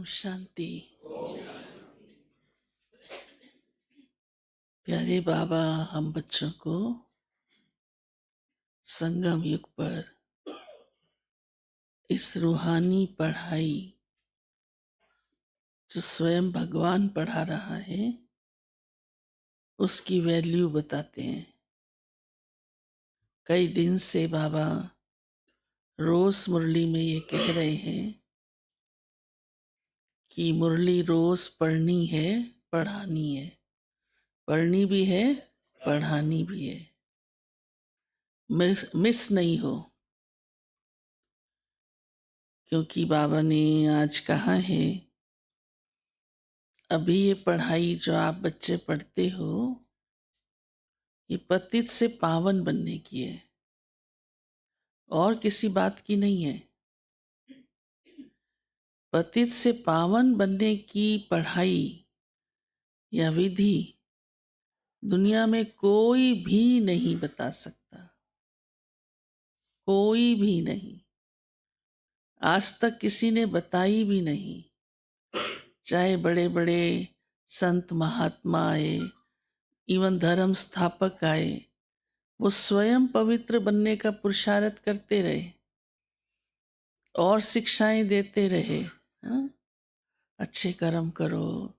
शांति। प्यारे बाबा हम बच्चों को संगम युग पर इस रूहानी पढ़ाई जो स्वयं भगवान पढ़ा रहा है उसकी वैल्यू बताते हैं। कई दिन से बाबा रोज मुरली में ये कह रहे हैं कि मुरली रोज पढ़नी है, पढ़ानी है। पढ़नी भी है, पढ़ानी भी है, मिस नहीं हो। क्योंकि बाबा ने आज कहा है अभी ये पढ़ाई जो आप बच्चे पढ़ते हो ये पतित से पावन बनने की है और किसी बात की नहीं है। पतित से पावन बनने की पढ़ाई या विधि दुनिया में कोई भी नहीं बता सकता, कोई भी नहीं। आज तक किसी ने बताई भी नहीं। चाहे बड़े बड़े संत महात्मा आए, इवन धर्म स्थापक आए, वो स्वयं पवित्र बनने का पुरुषार्थ करते रहे और शिक्षाएं देते रहे। हाँ? अच्छे कर्म करो,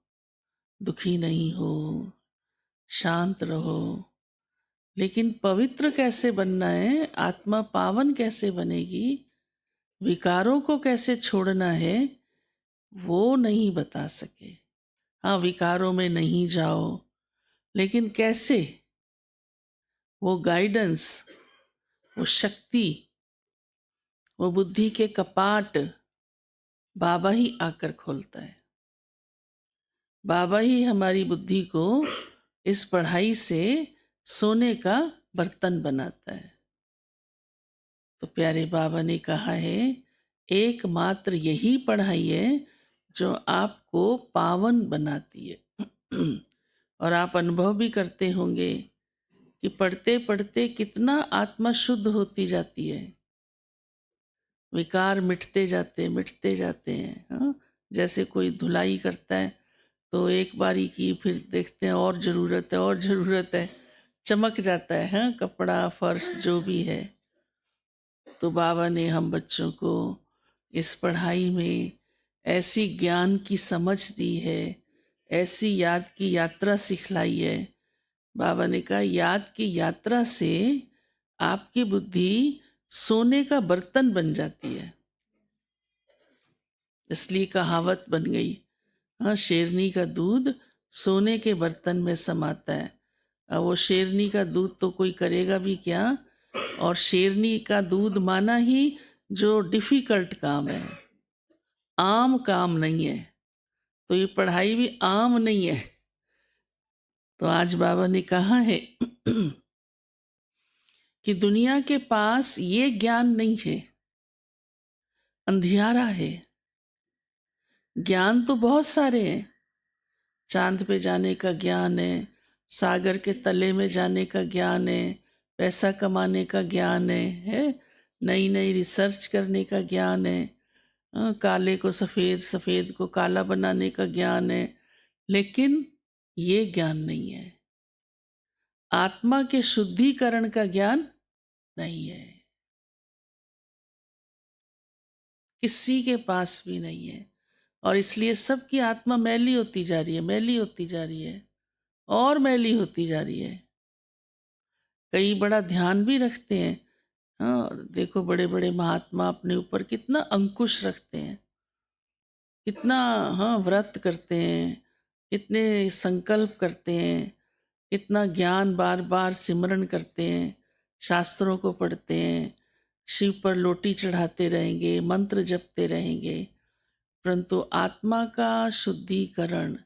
दुखी नहीं हो, शांत रहो। लेकिन पवित्र कैसे बनना है, आत्मा पावन कैसे बनेगी, विकारों को कैसे छोड़ना है, वो नहीं बता सके। हाँ, विकारों में नहीं जाओ, लेकिन कैसे? वो गाइडेंस, वो शक्ति, वो बुद्धि के कपाट बाबा ही आकर खोलता है। बाबा ही हमारी बुद्धि को इस पढ़ाई से सोने का बर्तन बनाता है। तो प्यारे बाबा ने कहा है एकमात्र यही पढ़ाई है जो आपको पावन बनाती है। और आप अनुभव भी करते होंगे कि पढ़ते पढ़ते कितना आत्मा शुद्ध होती जाती है। विकार मिटते जाते हैं। हाँ? जैसे कोई धुलाई करता है तो एक बारी की फिर देखते हैं और ज़रूरत है, चमक जाता है। हाँ? कपड़ा फर्श जो भी है। तो बाबा ने हम बच्चों को इस पढ़ाई में ऐसी ज्ञान की समझ दी है, ऐसी याद की यात्रा सिखलाई है। बाबा ने कहा याद की यात्रा से आपकी बुद्धि सोने का बर्तन बन जाती है। इसलिए कहावत बन गई, हाँ, शेरनी का दूध सोने के बर्तन में समाता है। अब वो शेरनी का दूध तो कोई करेगा भी क्या, और शेरनी का दूध माना ही जो डिफिकल्ट काम है, आम काम नहीं है। तो ये पढ़ाई भी आम नहीं है। तो आज बाबा ने कहा है कि दुनिया के पास ये ज्ञान नहीं है, अंधियारा है। ज्ञान तो बहुत सारे हैं। चांद पे जाने का ज्ञान है, सागर के तले में जाने का ज्ञान है, पैसा कमाने का ज्ञान है, नई नई रिसर्च करने का ज्ञान है, काले को सफ़ेद, सफ़ेद को काला बनाने का ज्ञान है। लेकिन ये ज्ञान नहीं है, आत्मा के शुद्धिकरण का ज्ञान नहीं है, किसी के पास भी नहीं है। और इसलिए सबकी आत्मा मैली होती जा रही है, मैली होती जा रही है और मैली होती जा रही है। कई बड़ा ध्यान भी रखते हैं। हाँ, देखो बड़े बड़े महात्मा अपने ऊपर कितना अंकुश रखते हैं, कितना, हाँ, व्रत करते हैं, कितने संकल्प करते हैं, कितना ज्ञान बार बार सिमरण करते हैं, शास्त्रों को पढ़ते हैं, शिव पर लोटी चढ़ाते रहेंगे, मंत्र जपते रहेंगे, परंतु आत्मा का शुद्धिकरण,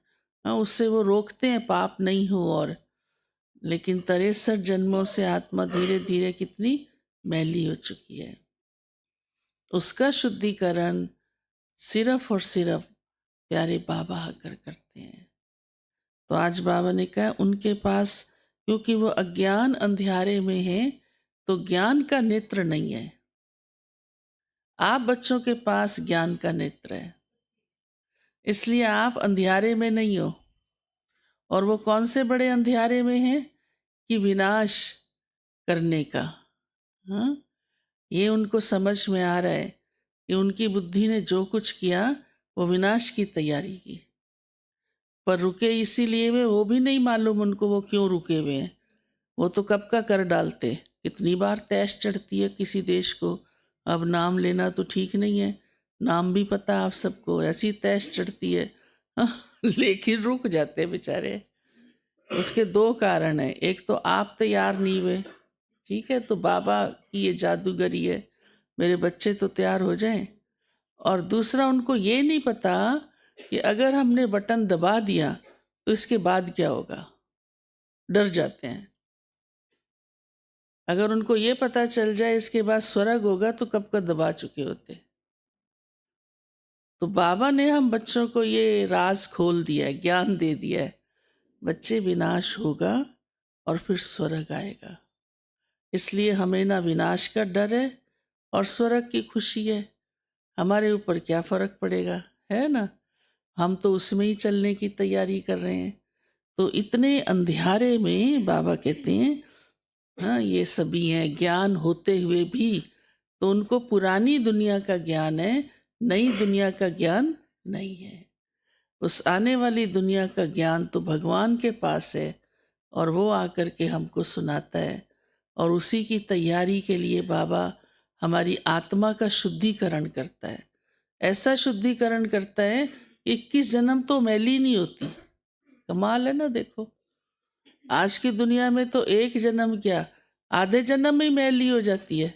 हाँ, उससे वो रोकते हैं पाप नहीं हो। और लेकिन 63 जन्मों से आत्मा धीरे धीरे कितनी मैली हो चुकी है। उसका शुद्धिकरण सिर्फ और सिर्फ प्यारे बाबा आकर करते हैं। तो आज बाबा ने कहा उनके पास, क्योंकि वो अज्ञान अंधियारे में है, तो ज्ञान का नेत्र नहीं है। आप बच्चों के पास ज्ञान का नेत्र है। इसलिए आप अंधियारे में नहीं हो। और वो कौन से बड़े अंधियारे में हैं कि विनाश करने का। हाँ, ये उनको समझ में आ रहा है कि उनकी बुद्धि ने जो कुछ किया वो विनाश की तैयारी की, पर रुके इसीलिए वे, वो भी नहीं मालूम उनको वो क्यों रुके हुए हैं। वो तो कब का कर डालते। कितनी बार तैश चढ़ती है किसी देश को। अब नाम लेना तो ठीक नहीं है, नाम भी पता आप सबको, ऐसी तैश चढ़ती है लेकिन रुक जाते बेचारे। उसके दो कारण हैं, एक तो आप तैयार नहीं हुए, ठीक है, तो बाबा की ये जादूगरी है, मेरे बच्चे तो तैयार हो जाएं। और दूसरा, उनको ये नहीं पता कि अगर हमने बटन दबा दिया तो इसके बाद क्या होगा, डर जाते हैं। अगर उनको ये पता चल जाए इसके बाद स्वर्ग होगा तो कब का दबा चुके होते। तो बाबा ने हम बच्चों को ये राज खोल दिया है, ज्ञान दे दिया है, बच्चे विनाश होगा और फिर स्वर्ग आएगा। इसलिए हमें ना विनाश का डर है और स्वर्ग की खुशी है। हमारे ऊपर क्या फर्क पड़ेगा, है ना। हम तो उसमें ही चलने की तैयारी कर रहे हैं। तो इतने अंधियारे में बाबा कहते हैं, हाँ ये सभी हैं, ज्ञान होते हुए भी तो उनको पुरानी दुनिया का ज्ञान है, नई दुनिया का ज्ञान नहीं है। उस आने वाली दुनिया का ज्ञान तो भगवान के पास है और वो आकर के हमको सुनाता है। और उसी की तैयारी के लिए बाबा हमारी आत्मा का शुद्धिकरण करता है। ऐसा शुद्धिकरण करता है 21 जन्म तो मैली नहीं होती। कमाल है ना। देखो आज की दुनिया में तो एक जन्म क्या, आधे जन्म में ही मैली हो जाती है।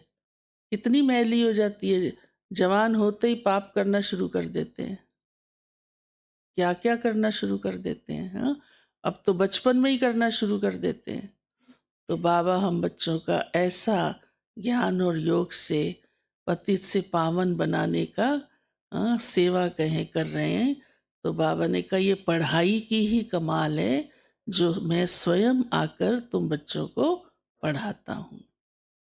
कितनी मैली हो जाती है, जवान होते ही पाप करना शुरू कर देते हैं, क्या क्या करना शुरू कर देते हैं। हाँ, अब तो बचपन में ही करना शुरू कर देते हैं। तो बाबा हम बच्चों का ऐसा ज्ञान और योग से पतित से पावन बनाने का सेवा कहें कर रहे हैं। तो बाबा ने कहा ये पढ़ाई की ही कमाल है जो मैं स्वयं आकर तुम बच्चों को पढ़ाता हूँ।